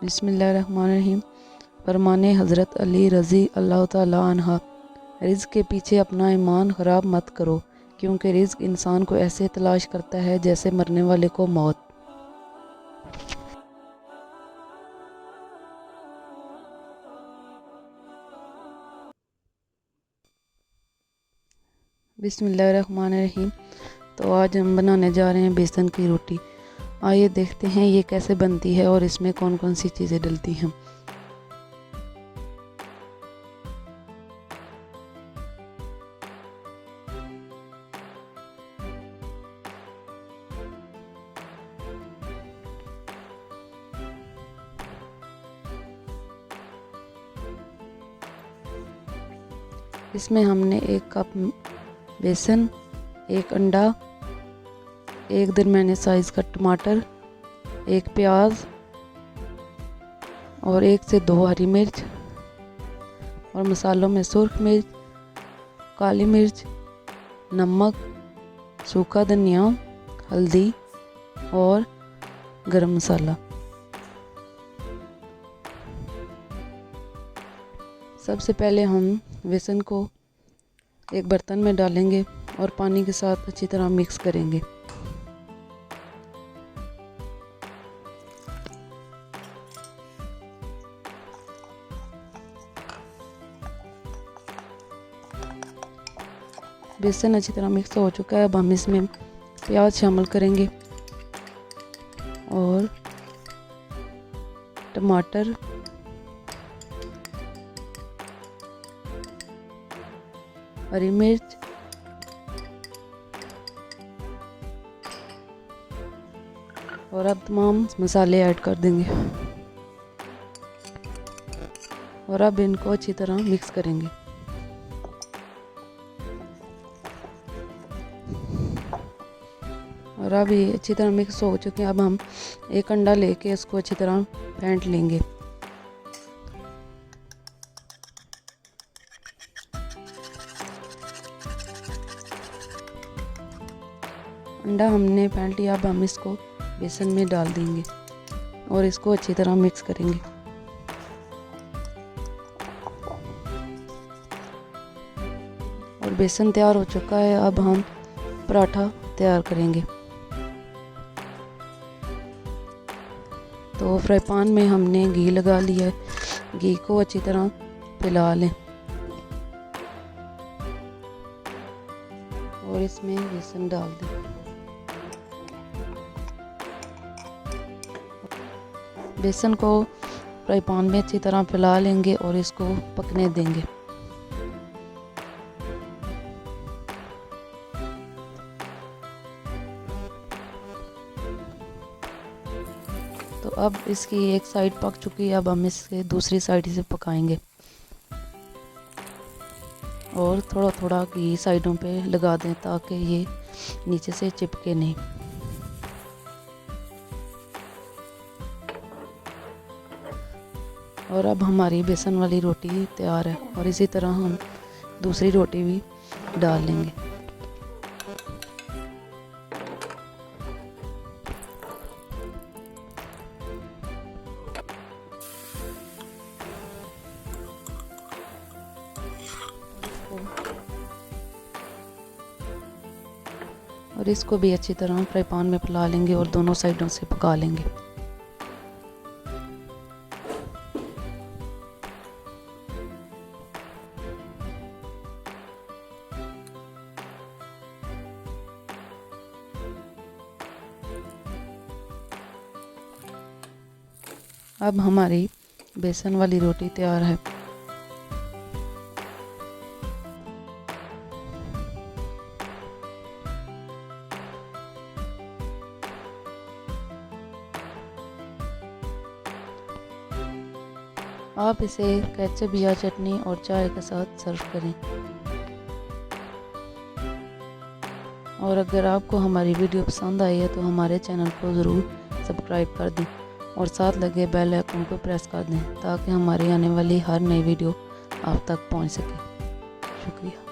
बिस्मिल्लाहिर्रहमानिर्रहीम। फरमाने हज़रत अली रज़ी अल्लाह ताला अन्हा, रिज़्क़ के पीछे अपना ईमान ख़राब मत करो, क्योंकि रिज़्क़ इंसान को ऐसे तलाश करता है जैसे मरने वाले को मौत। बिस्मिल्लाहिर्रहमानिर्रहीम। तो आज हम बनाने जा रहे हैं बेसन की रोटी। आइए देखते हैं ये कैसे बनती है और इसमें कौन कौन सी चीज़ें डलती हैं। इसमें हमने 1 कप बेसन, 1 अंडा, 1 दरमियाने साइज़ का टमाटर, 1 प्याज और 1 से 2 हरी मिर्च, और मसालों में सुर्ख मिर्च, काली मिर्च, नमक, सूखा धनिया, हल्दी और गरम मसाला। सबसे पहले हम बेसन को एक बर्तन में डालेंगे और पानी के साथ अच्छी तरह मिक्स करेंगे। बेसन अच्छी तरह मिक्स हो चुका है। अब हम इसमें प्याज शामिल करेंगे और टमाटर, हरी मिर्च, और अब तमाम मसाले ऐड कर देंगे और अब इनको अच्छी तरह मिक्स करेंगे। और अब ये अच्छी तरह मिक्स हो चुके हैं। अब हम 1 अंडा लेके इसको अच्छी तरह फेंट लेंगे। अंडा हमने फेंट लिया। अब हम इसको बेसन में डाल देंगे और इसको अच्छी तरह मिक्स करेंगे। और बेसन तैयार हो चुका है। अब हम पराठा तैयार करेंगे। तो फ्राई पैन में हमने घी लगा लिया है। घी को अच्छी तरह फैला लें और इसमें बेसन डाल दें। बेसन को फ्राई पैन में अच्छी तरह फैला लेंगे और इसको पकने देंगे। तो अब इसकी एक साइड पक चुकी है। अब हम इससे दूसरी साइड से पकाएंगे और थोड़ा थोड़ा घी साइडों पे लगा दें ताकि ये नीचे से चिपके नहीं। और अब हमारी बेसन वाली रोटी तैयार है और इसी तरह हम दूसरी रोटी भी डाल लेंगे। और इसको भी अच्छी तरह फ्राई पैन में फैला लेंगे और दोनों साइडों से पका लेंगे। अब हमारी बेसन वाली रोटी तैयार है। आप इसे केचप या चटनी और चाय के साथ सर्व करें। और अगर आपको हमारी वीडियो पसंद आई है तो हमारे चैनल को ज़रूर सब्सक्राइब कर दें और साथ लगे बेल आइकन को प्रेस कर दें ताकि हमारी आने वाली हर नई वीडियो आप तक पहुंच सके। शुक्रिया।